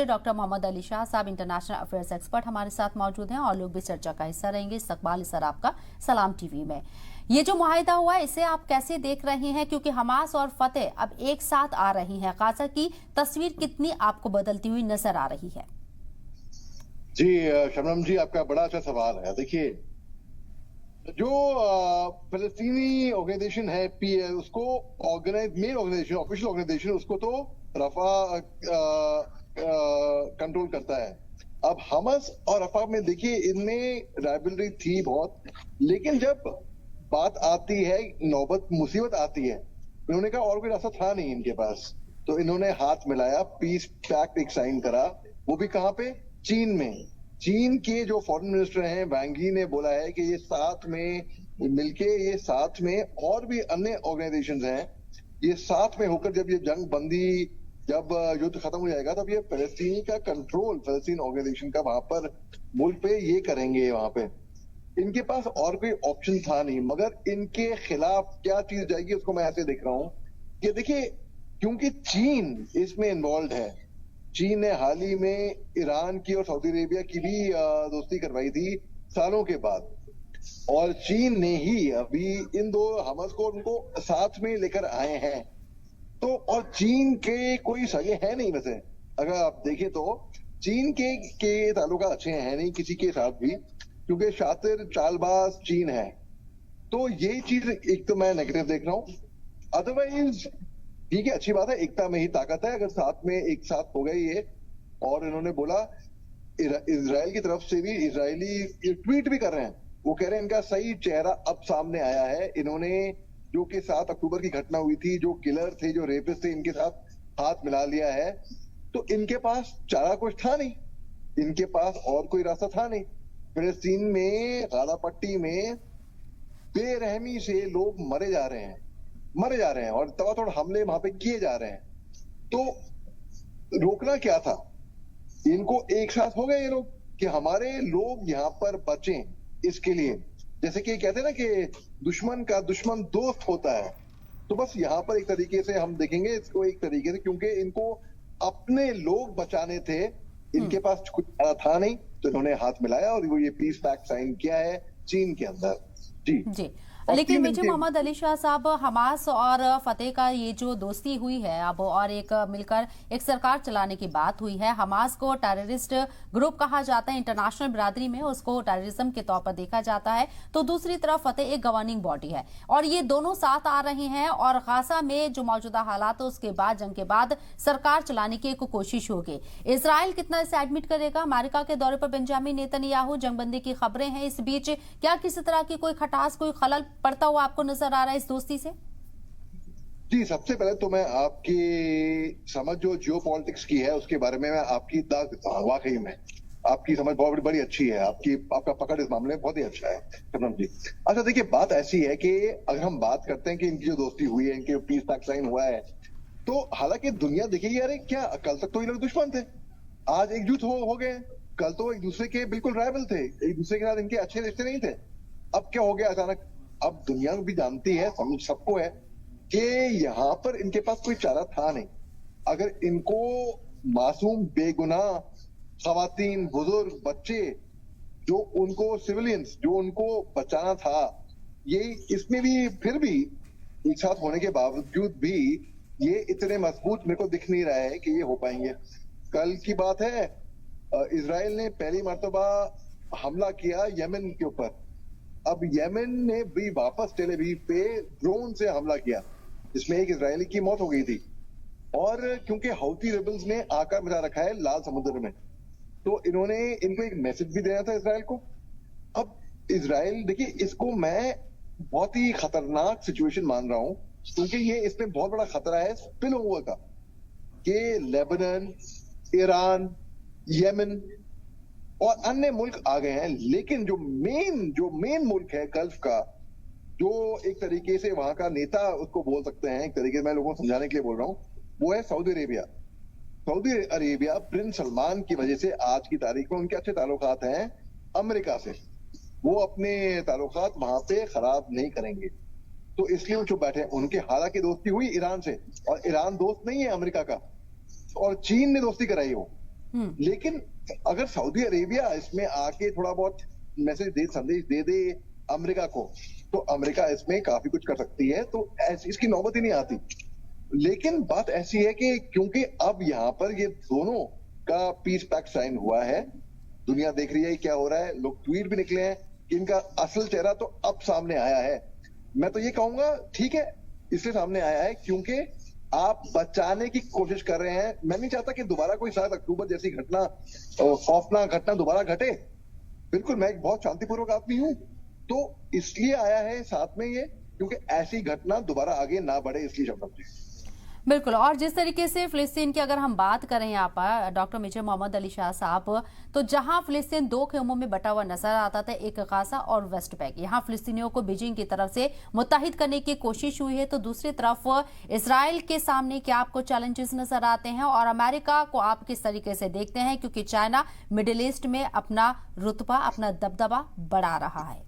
Doctor Mohammad Ali Shah साहब international affairs expert हमारे साथ मौजूद हैं और लोग भी चर्चा का हिस्सा रहेंगे। इस्तकबाल सर आपका सलाम टीवी में। ये जो मुआहिदा हुआ है इसे आप कैसे देख रहे हैं, क्योंकि हमास और फतेह अब एक साथ आ रही हैं, गाजा की तस्वीर कितनी आपको बदलती हुई नजर आ रही है? जी शबनम जी, आपका बड़ा अच्छा सवाल है। देखिए, जो फिलिस्तीनी ऑर्गेनाइजेशन है उसको मेन ऑर्गेनाइजेशन, ऑफिशियल ऑर्गेनाइजेशन, उसको तो रफा कंट्रोल करता है। अब हमास और रफा में देखिए, इनमें राइवलरी थी बहुत, लेकिन जब बात आती है, नौबत मुसीबत आती है, इन्होंने कहा और कोई रास्ता था नहीं इनके पास, तो इन्होंने हाथ मिलाया, पीस पैक्ट एक साइन करा। वो भी कहां पे? चीन में। चीन के जो फॉरेन मिनिस्टर हैं वांग यी ने बोला है कि ये साथ में मिलके, ये साथ में और भी अन्य ऑर्गेनाइजेशंस हैं, ये साथ में होकर जब ये जंग बंदी, जब युद्ध खत्म हो जाएगा, तब ये फलस्तीनी का कंट्रोल, फलस्तीन ऑर्गेनाइजेशन का वहां पर मुल्क पे ये करेंगे। वहां पे इनके पास और कोई ऑप्शन था नहीं, मगर इनके खिलाफ क्या चीज जाएगी उसको मैं ऐसे देख रहा हूं कि देखिए, क्योंकि चीन इसमें इन्वॉल्व है। चीन ने हाल ही में ईरान की और सऊदी अरेबिया की भी दोस्ती करवाई थी सालों के बाद, और चीन ने ही अभी इन दो हमास को उनको साथ में लेकर आए हैं। तो और चीन के कोई सगे है नहीं, वैसे अगर आप देखें तो चीन के ताल्लुक अच्छे हैं नहीं किसी के साथ भी, क्योंकि शातिर चालबाज चीन है। तो ये चीज एक तो मैं नेगेटिव देख रहा हूं। अदरवाइज ठीक है, अच्छी बात है, एकता में ही ताकत है। अगर साथ में एक साथ हो गए ये, और इन्होंने बोला, इजराइल की तरफ से भी, इजरायली ट्वीट भी कर रहे हैं, वो कह रहे हैं इनका सही चेहरा अब सामने आया है। इन्होंने जो कि 7 अक्टूबर की घटना हुई थी, जो किलर थे, जो रेपिस्ट थे, इनके साथ हाथ मिला लिया है। तो इनके पास चारा कुछ था नहीं, इनके पास और कोई रास्ता था नहीं। फिलिस्तीन में, गाजा पट्टी में बेरहमी से लोग मरे जा रहे हैं और तबातोड़ हमले वहां पे किए जा रहे हैं। तो रोकना क्या था? इनको एक साथ हो गए ये लोग कि हमारे लोग यहाँ पर बचें। इसके लिए, जैसे कि कहते हैं ना कि दुश्मन का दुश्मन दोस्त होता है, तो बस यहाँ पर एक तरीके से हम देखेंगे इसको, एक तरीके से, क्योंकि इनको अपने लोग बचाने थे, इनके पास कुछ था नहीं, तो इन्होंने हाथ मिलाया और वो ये पीस पैक्ट साइन किया है चीन के अंदर। जी। लेकिन मेजर मोहम्मद अली शाह साहब, हमास और फतेह का ये जो दोस्ती हुई है अब, और एक मिलकर एक सरकार चलाने की बात हुई है, हमास को टेररिस्ट ग्रुप कहा जाता है, इंटरनेशनल बिरादरी में उसको टेररिज्म के तौर पर देखा जाता है, तो दूसरी तरफ फतेह एक गवर्निंग बॉडी है, और ये दोनों साथ आ रहे हैं, और गाजा में जो मौजूदा हालात है उसके बाद, जंग के बाद सरकार चलाने की एक कोशिश होगी। इसराइल कितना इसे एडमिट करेगा? अमेरिका के दौरे पर बेंजामिन नेतन्याहू, जंगबंदी की खबरें हैं, इस बीच क्या किसी तरह की कोई खटास, कोई खलल पड़ता हुआ आपको नजर आ रहा है इस दोस्ती से? जी, सबसे पहले तो मैं आपकी समझ जो जियो पॉलिटिक्स की है उसके बारे में मैं आपकी वाकई में आपकी समझ बहुत बड़ी अच्छी है, आपका पकड़ इस मामले में बहुत ही अच्छा है शबनम जी। अच्छा देखिए, बात ऐसी है कि अगर हम बात करते हैं कि इनकी जो दोस्ती हुई है, इनके पीस पैक्ट साइन हुआ है, तो हालांकि दुनिया देखेगी, अरे क्या कल तक तो ये लोग दुश्मन थे, आज एकजुट हो गए। कल तो एक दूसरे के बिल्कुल राइवल थे, एक दूसरे के साथ इनके अच्छे रिश्ते नहीं थे। अब क्या हो गया अचानक? अब दुनिया भी जानती है, सबको है कि यहाँ पर इनके पास कोई चारा था नहीं। अगर इनको मासूम बेगुनाह खवातीन, बुजुर्ग, बच्चे, जो उनको सिविलियंस, जो उनको बचाना था, ये इसमें भी फिर भी एक साथ होने के बावजूद भी ये इतने मजबूत मेरे को दिख नहीं रहा है कि ये हो पाएंगे। कल की बात है, इजराइल ने पहली मर्तबा हमला किया यमन के ऊपर। अब यमन ने भी वापस टेल अवीव पे ड्रोन से हमला किया, जिसमें एक इजरायली की मौत हो गई थी। और क्योंकि हौती रेबल्स ने आकर मचा रखा है लाल समुद्र में, तो इन्होंने इनको एक मैसेज भी देना था इजराइल को। अब इजराइल, देखिए, इसको मैं बहुत ही खतरनाक सिचुएशन मान रहा हूं, क्योंकि ये इसमें बहुत बड़ा खतरा है स्पिल ओवर का, कि लेबनान, ईरान, यमन और अन्य मुल्क आ गए हैं, लेकिन जो मेन मुल्क है गल्फ का, जो एक तरीके से वहां का नेता उसको बोल सकते हैं, एक तरीके से मैं लोगों को समझाने के लिए बोल रहा हूं, वो है Saudi Arabia. Saudi Arabia Prince Salman की वजह से आज की तारीख में उनके अच्छे ताल्लुकात हैं अमेरिका से, वो अपने ताल्लुकात वहां पे खराब नहीं करेंगे, तो इसलिए वो चुप बैठे हैं। उनके हालांकि दोस्ती हुई ईरान से, और ईरान दोस्त नहीं है अमेरिका का, और चीन ने दोस्ती कराई हो, लेकिन अगर सऊदी अरेबिया इसमें आके थोड़ा बहुत संदेश दे दे अमेरिका को, तो अमेरिका इसमें काफी कुछ कर सकती है, तो इसकी नौबत ही नहीं आती। लेकिन बात ऐसी है कि क्योंकि अब यहाँ पर ये दोनों का पीस पैक्ट साइन हुआ है, दुनिया देख रही है क्या हो रहा है, लोग ट्वीट भी निकले हैं कि इनका असल चेहरा तो अब सामने आया है। मैं तो ये कहूंगा ठीक है, इसलिए सामने आया है क्योंकि आप बचाने की कोशिश कर रहे हैं। मैं नहीं चाहता कि दोबारा कोई 7 अक्टूबर जैसी घटना, खौफनाक घटना दोबारा घटे। बिल्कुल, मैं एक बहुत शांतिपूर्वक आदमी हूं, तो इसलिए आया है साथ में ये, क्योंकि ऐसी घटना दोबारा आगे ना बढ़े, इसलिए शब्द जी। बिल्कुल। और जिस तरीके से फिलिस्तीन की अगर हम बात करें यहाँ पर डॉक्टर मेजर मोहम्मद अली शाह साहब, तो जहां फिलिस्तीन 2 खेमों में बटा हुआ नजर आता था, एक गाजा और वेस्ट बैंक, यहाँ फिलिस्तीनियों को बीजिंग की तरफ से मुत्तहिद करने की कोशिश हुई है, तो दूसरी तरफ इसराइल के सामने क्या आपको चैलेंजेस नजर आते हैं और अमेरिका को आप किस तरीके से देखते हैं, क्योंकि चाइना मिडिल ईस्ट में अपना रुतबा, अपना दबदबा बढ़ा रहा है?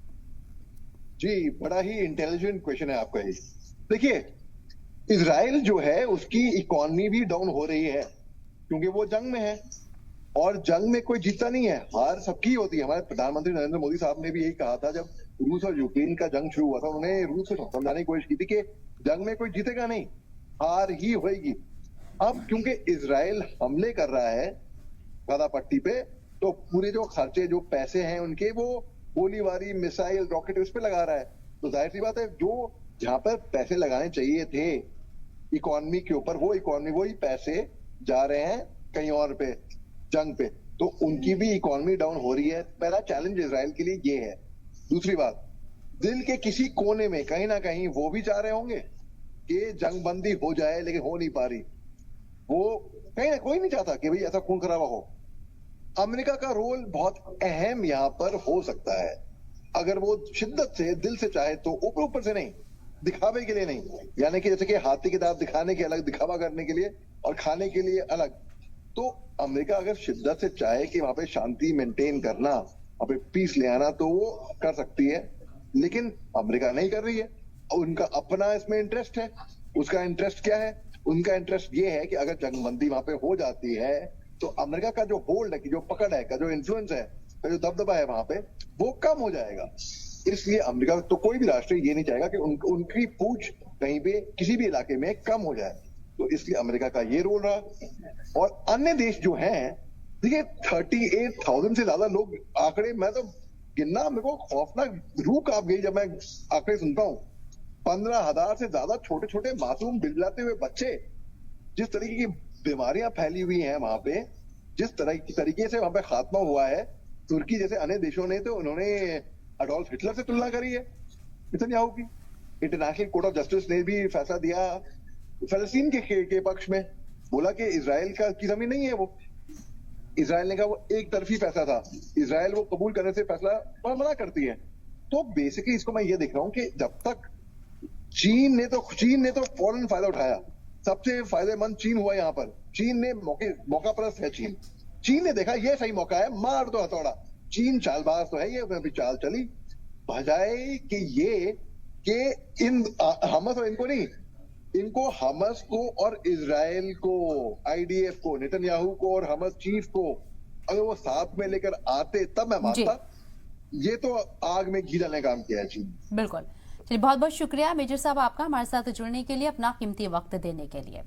जी, बड़ा ही इंटेलिजेंट क्वेश्चन है आपका ये। देखिए, इजराइल जो है उसकी इकोनॉमी भी डाउन हो रही है क्योंकि वो जंग में है, और जंग में कोई जीतता नहीं है, हार सबकी होती है। हमारे प्रधानमंत्री नरेंद्र मोदी साहब ने भी यही कहा था जब रूस और यूक्रेन का जंग शुरू हुआ था, उन्होंने रूस को समझाने की कोशिश की थी कि जंग में कोई जीतेगा नहीं, हार ही होगी। अब क्योंकि इजराइल हमले कर रहा है गाजा पट्टी पे, तो पूरे जो खर्चे, जो पैसे हैं उनके, वो गोलीबारी, मिसाइल, रॉकेट उस पे लगा रहा है। तो जाहिर सी बात है, जो जहां पर पैसे लगाने चाहिए थे इकोनॉमी के ऊपर, वो इकोनॉमी, वही पैसे जा रहे हैं कहीं और पे, जंग पे, तो उनकी भी इकोनॉमी डाउन हो रही है। पहला चैलेंज इजराइल के लिए ये है। दूसरी बात, दिल के किसी कोने में कहीं ना कहीं वो भी चाह रहे होंगे कि जंग बंदी हो जाए, लेकिन हो नहीं पा रही। वो कहीं ना, कोई नहीं चाहता कि भाई ऐसा खून खराबा हो। अमेरिका का रोल बहुत अहम यहाँ पर हो सकता है, अगर वो शिद्दत से, दिल से चाहे तो, ऊपर ऊपर से नहीं, दिखावे के लिए नहीं। यानी कि जैसे कि हाथी की दांत दिखाने के अलग, दिखावा करने के लिए और खाने के लिए अलग। तो अमेरिका अगर शिद्दत से चाहे कि वहां पे शांति मेंटेन करना, वहां पे पीस ले आना, तो वो कर सकती है, लेकिन अमेरिका नहीं कर रही है। और उनका अपना इसमें इंटरेस्ट है। उसका इंटरेस्ट क्या है? उनका इंटरेस्ट ये है कि अगर जंगबंदी वहां पे हो जाती है, तो अमेरिका का जो होल्ड है, कि जो पकड़ है, का जो इन्फ्लुएंस है, का जो दबदबा है वहां पे, वो कम हो जाएगा। इसलिए अमेरिका तो, कोई भी राष्ट्र ये नहीं चाहेगा कि उनकी पूछ कहीं पे किसी भी इलाके में कम हो जाए। तो इसलिए अमेरिका का ये रोल रहा। और अन्य देश जो हैं, देखिए 38,000 से ज्यादा लोग, आंकड़े मैं तो गिनना, मेरे को खौफनाक रूह कांप गई जब मैं आंकड़े सुनता हूँ। 15,000 से ज्यादा छोटे छोटे मासूम बिललाते हुए बच्चे, जिस तरीके की बीमारियां फैली हुई हैं वहां पे, जिस तरीके से वहां पे खात्मा हुआ है, तुर्की जैसे अन्य देशों ने, तो उन्होंने अडोल्फ हिटलर से तुलना करी है नेतन्याहू की। इंटरनेशनल कोर्ट ऑफ जस्टिस ने भी फैसला दिया फलस्तीन के पक्ष में, बोला कि इजराइल की जमीन नहीं है वो। इजराइल ने कहा वो एक तरफी फैसला था, इजराइल वो कबूल करने से फैसला मना करती है। तो बेसिकली इसको मैं ये देख रहा हूँ कि जब तक चीन ने तो फौरन फायदा उठाया, सबसे फायदेमंद चीन हुआ यहाँ पर। चीन ने मौका परस्त है। चीन ने देखा ये सही मौका है, मार दो हथौड़ा। चीन चालबाज तो है, ये भी चाल चली बजाय कि ये कि इन हमस और इनको नहीं, इनको हमस को और इजराइल को, IDF को, नेतन्याहू को और हमस चीफ को अगर वो साथ में लेकर आते, तब मैं मानता। ये तो आग में घी डालने का काम किया है चीन। बिल्कुल। चलिए, बहुत बहुत शुक्रिया मेजर साहब आपका हमारे साथ जुड़ने के लिए, अपना कीमती वक्त देने के लिए।